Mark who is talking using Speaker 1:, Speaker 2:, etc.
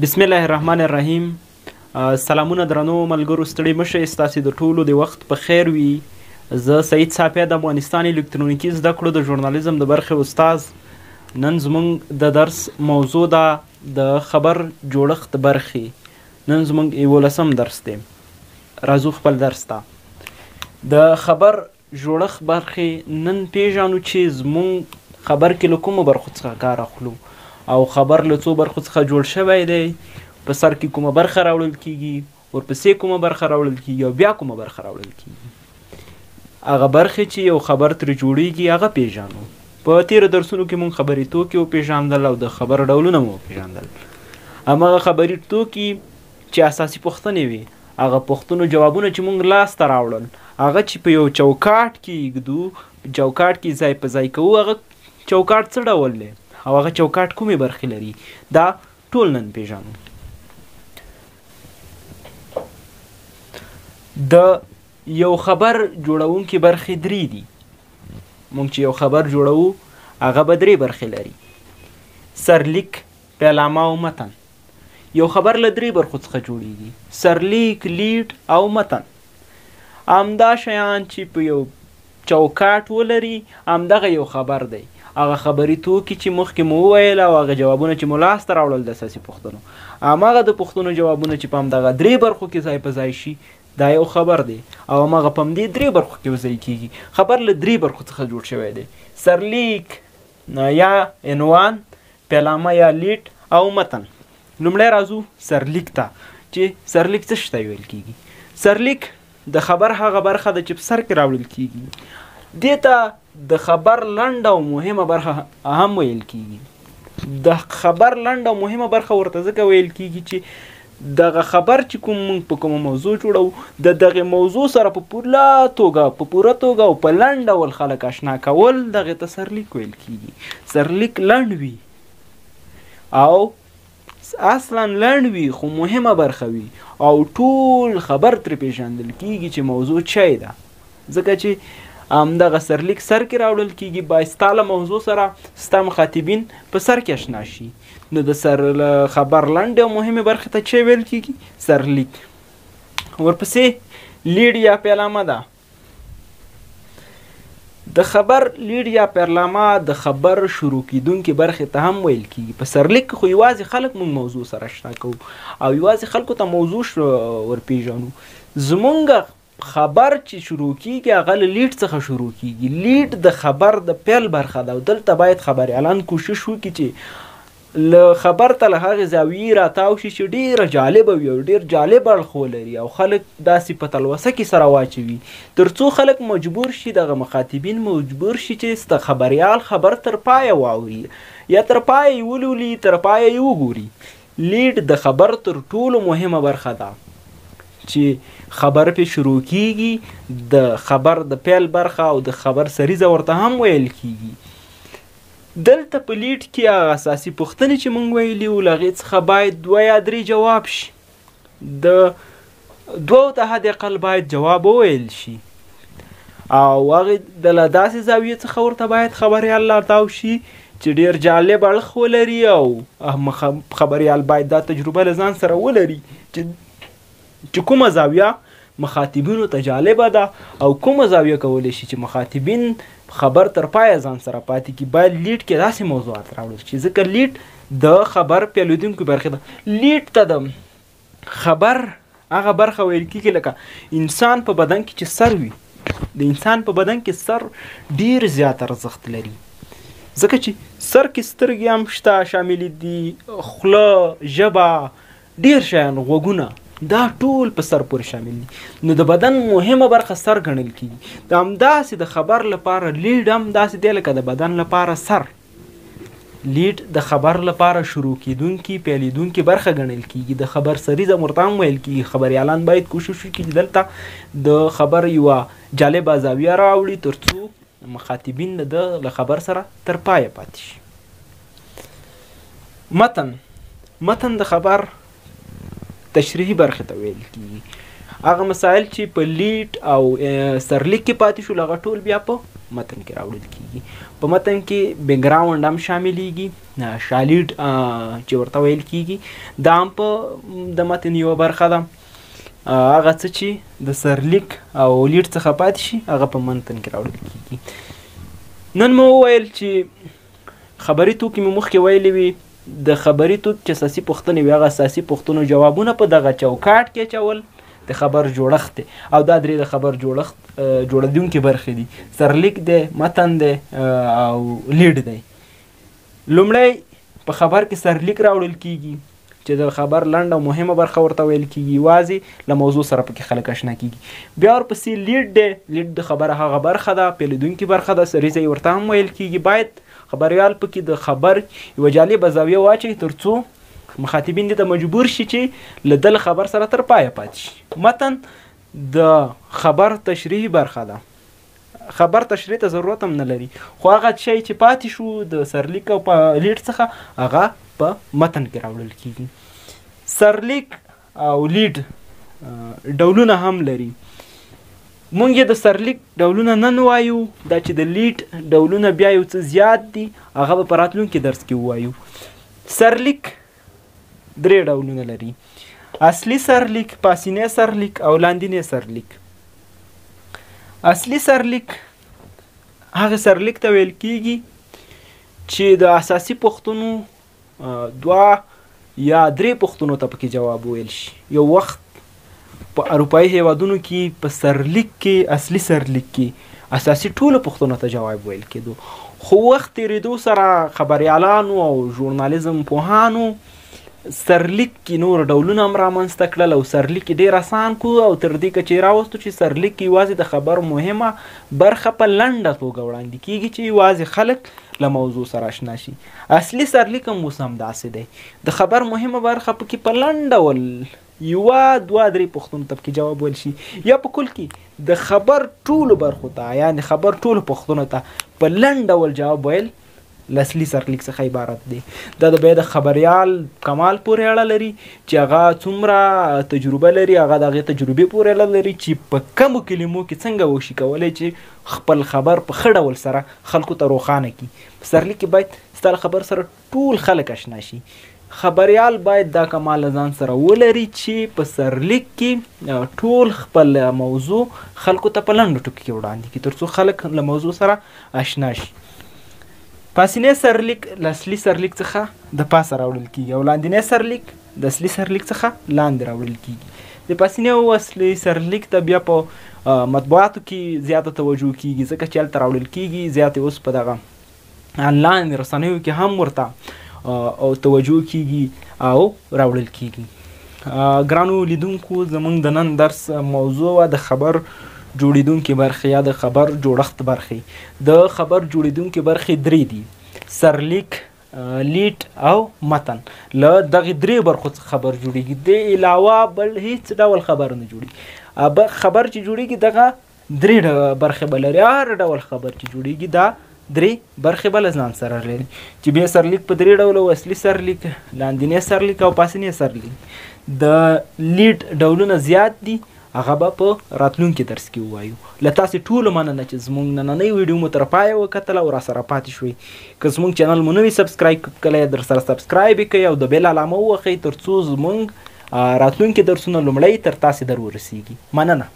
Speaker 1: بسم الله الرحمن الرحیم. سلامونه درنو ملګرو، ستړي مشئ، ستاسو د ټولو د وخت په خیر وي. زه سعید صافی د افغانستان الکترونیکي زده کړو د ژورنالیزم د برخې استاز. نن زموږ د درس موضوع ده د خبر جوړښت برخې. نن زموږ 11 درس دی. راځو خپل درس ته. د خبر جوړښت برخې نن پیژنو چې زموږ خبر کې له کومو برخو څخه کار اخلو او خبر له څو برخو څخه جوړ شوی دی. په سر کې کومه برخه راوړل کیږي، ورپسې کومه برخه راوړل کیږي او بیا کومه برخه راوړل کیږي. هغه برخې چې یو خبر ترې جوړیږي هغه پیژنو. په تیرو درسونو کې مونږ خبري توکي وپېژندل او د خبر ډولونه مو وپېژندل. هماغه خبري توکي چې اساسي پوښتنې وي، هغه پوښتنو جوابونه چې مونږ لاسته راوړل، هغه چې په یو چوکاټ کې ایږدو، چوکاټ کې ځای په ځای کوو، هغه چوکاټ څه ډول دی او هغه چوکاټ کومې برخې لري، دا ټول نن پیژنو. د یو خبر جوړونکي برخې درې دي. موږ چې یو خبر جوړوو هغه به درې برخې لري: سرلیک، پیلامه او متن. یو خبر له درې برخو څخه جوړیږي: سرلیک، لیډ او متن. همدا شیان چې په یو چوکاټ ولري همدغه یو خبر دی. هغه خبري توکي چې مخکې مو وویل او هغه جوابونه چې مو لاسته راوړل د اساسي پوښتنو، هماغه د پوښتنو جوابونه چې په همدغه درې برخو کې ځای په ځای شي، دا یو خبر دی او هماغه په همدې درې برخو کې وضعي کیږي. خبر له درې برخو څخه جوړ شوی دی: سرلیک یا عنوان، پیلامه یا لیډ او متن. لومړی راځو سرلیک ته چې سرلیک څه شي ته ویل کیږي. سرلیک د خبر هغه برخه ده چې په سر کې راوړل کیږي. دې ته د خبر لنډ او مهمه برخه هم ویل کیږي. د خبر لنډ او مهمه برخه ورته ځکه ویل کیږي چې دغه خبر چې کوم موږ په کومه موضوع جوړو، د دغه موضوع سره په پوره توګه او په لنډ ډول خلک اشنا کول، دغه ته سرلیک ویل کیږي. سرلیک لنډ وي او اصلا لنډ وي خو مهمه برخه وي او ټول خبر ترې پیژندل کیږي چې موضوع چی ده. ځکه چې همدغه سرلیک سر کې راوړل کیږي، باید ستا له موضوع سره ستا مخاطبین په سر کې اشنا شي. نو د خبر لنډ او مهمې برخې ته چی ویل کیږي؟ سرلیک. ورپسې لیډ یا پیلامه ده. د خبر لیډ یا پیلامه د خبر شروع کیدونکې برخې ته هم ویل کیږي. په سرلیک کې خو یوازې خلک موږ موضوع سره اشنا کوو او یوازې خلکو ته موضوع ورپېژنو. زمونږ خبر چې شروع کیږي هغه له لیډ څخه شروع کیږي. لیډ د خبر د پیل برخه ده او دلته باید خبریالان کوشش وکړي چې له خبر ته له هغې زاویې راتاو شي چې ډېره جالبه وي او ډېر جالب اړخ ولري او خلک داسې په تلوسه کې سره واچوي تر څو خلک مجبور شي، دغه مخاطبین مجبور شي چې خبریال خبر تر پایه واوري یا تر پایه یې ولولي، تر پایه یې وګوري. لیډ د خبر تر ټولو مهمه برخه ده چې خبر پې شروع کیږي. د خبر د پیل برخه او د خبر سریزه ورته هم ویل کیږي. دلته په لیډ کې هغه اساسي پوښتنې چې موږ ویلي وو له هغې څخه باید 2 یا 3 جواب شي. د 2 ته حد اقل باید جواب وویل شي او هغې د له داسې زاویې څخه ورته باید خبریال راتاو شي چې ډېر جالب اړخ ولري او خبریال باید دا تجربه له ځان سره ولري چې کومه زاویه مخاطبینو ته جالبه ده او کومه زاویه کولی شي چې مخاطبین خبر تر پایه ځان سره پاتې کړي. باید لیډ کې داسې موضوعات راوړل شي ځکه لیډ د خبر پیلودونکو برخې ده. لیډ ته د خبر هغه برخه ویل کېږي لکه انسان په بدن کې چې سر وي. د انسان په بدن کې سر ډېر زیات ارزښت لري ځکه چې سر کې سترګې هم شته، شامل دي خوله، ژبه، ډېر شیان، غوږونه، دا ټول په سر پورې شامل دي. نو د بدن مهمه برخه سر ګڼل کیږي. د همداسې د خبر لپاره لیډ هم داسې دی لکه د بدن لپاره سر. لیډ د خبر لپاره شروع کیدونکي پیلیدونکي برخه ګڼل کیږي. د خبر سریزه ورته هم ویل کیږي. خبریالان باید کوشش وکړي چې دلته د خبر یوه جالبه زاویه راوړي تر څو مخاطبین د له خبر سره تر پایه پاتې شي. متن د خبر تشریحي برخې ته ویل کیږي. هغه مسایل چې په لیډ او سرلیک کې پاتې شول هغه ټول بیا په متن کې راوړل کیږي. په متن کې بیکګراوند هم شاملیږي، شالید چې ورته ویل کیږي دا هم په د متن یوه برخه ده. هغه څه چې د سرلیک او لید څخه پاتې شي هغه په متن کې راوړل کیږي. نن مو وویل چې خبري توکي مې مخکې ویلې وي، د خبري توکو چې اساسي پوښتنې وي هغه اساسي پوښتنو جوابونه په دغه چوکاټ کې اچول د خبر جوړښت دی، او دا درې د خبر جوړښت جوړېدونکې برخې دي، سرلیک دی، متن دی او لیډ دی. لومړی په خبر کې سرلیک راوړل کیږي چې د خبر لنډ او مهمه برخه ورته ویل کیږي، یوازې له موضوع سره پکې خلک اشنا کیږي. بیا ورپسې لیډ دی، لیډ د خبره هغه برخه ده، پیلېدونکې برخه ده، سریزه یې ورته هم ویل کیږي. باید خبریال پکې د خبر یوه جالبه زاویه واچوي تر څو مخاطبین دې ته مجبور شي چې له دل خبر سره تر پایه پاتې شي. متن د خبر تشریحي برخه ده، خبر تشریح ته ضرورت هم نه لري، خو هغه شی چې پاتې شو د سرلیک او په لیډ څخه هغه په متن کې راوړل کیږي. سرلیک او لیډ ډولونه هم لري. مونږ یې د سرلیک ډولونه نن وایو، دا چې د لیډ ډولونه بیا یو څه زیات دي هغه به په راتلونکي درس کې ووایو. سرلیک درې ډولونه لري: اصلي سرلیک، پاسینی سرلیک او لاندینی سرلیک. اصلي سرلیک هغه سرلیک ته ویل کیږي چې د اساسي پوښتنو دوه یا درې پوښتنو ته پکې جواب ویل شي. یو وخت په اروپایي هیوادونو کې په سرلیک کې اصلي سرلیک کې اساسي ټولو پوښتنو ته جواب ویل کېدو، خو وخت تېرېدو سره خبریالانو او ژورنالیزم پوهانو سرلیک کې نور ډولونه هم رامنځته کړل او سرلیک ډېر اسان کړو او تر دې کچې راوستو چې سرلیک یوازې د خبر مهمه برخه په لنډه توګه وړاندې کیږي چې یوازې خلک له موضوع سره اشنا شي. اصلي سرلیک هم اوس هم داسې دی، د خبر مهمه برخه پکې په لنډ ډول یوه دوه درې پوښتنو ته پکې جواب ویل شي، یا په کل کې د خبر ټولو برخو ته یعنې خبر ټولو پوښتنو ته په لنډ ډول جواب ویل له اصلي سرلیک څخه عبارت دی. دا د بیا د خبریال کمال پورې اړه لري چې هغه څومره تجربه لري، هغه د هغې تجربې پورې اړه لري چې په کمو کلمو کې څنګه وشي کولی چې خپل خبر په ښه ډول سره خلکو ته روښانه کړي. په سرلیک کې باید ستا له خبر سره ټول خلک اشنا شي. خبریال باید دا کمال ځان سره ولري چې په سرلیک کې ټول خپل موضوع خلکو ته په لنډو ټکو کې وړاندې کړي تر څو خلک له موضوع سره اشنا شي. پاسینی سرلیک له اصلي سرلیک څخه د پاسه راوړل کیږي او لاندینی سرلیک د اصلي سرلیک څخه لاندې راوړل کیږي. د پاسینی او اصلي سرلیک ته بیا په مطبوعاتو کې زیاته توجه کیږي ځکه چې هلته راوړل کیږي، زیاتې اوس په دغه انلاین رسنیو کې هم ورته او توجه کیږي او راوړل کیږي. ګرانو لیدونکو، زموږ د نن درس موضوع د خبر جوړېدونکې برخې یا د خبر جوړښت برخې. د خبر جوړېدونکې برخې درې دي: سرلیک، لیډ او متن. له دغې درې برخو څخه خبر جوړېږي، د علاوه بل هیڅ ډول خبر نه جوړېږي. خبر چې جوړېږي دغه درې برخې به لري، هر ډول خبر چې جوړېږي دا درې برخې به له ځان سره لري چې بیا سرلیک په درې ډوله: اصلي سرلیک، لاندینی سرلیک او پاسینی سرلیک. د لیډ ډولونه زیات دي، هغه به په راتلونکي درس کې ووایو. له تاسې ټولو مننه چې زموږ نننۍ ویډیو مو تر پایه وکتله او راسره پاتې شوئ. که زموږ چینل مو نه وي سبسکرایب کړی، درسره سبسکرایب یې کړئ او د بیل علامه ووهئ تر څو زموږ راتلونکي درسونه لومړی تر تاسې در ورسیږي. مننه.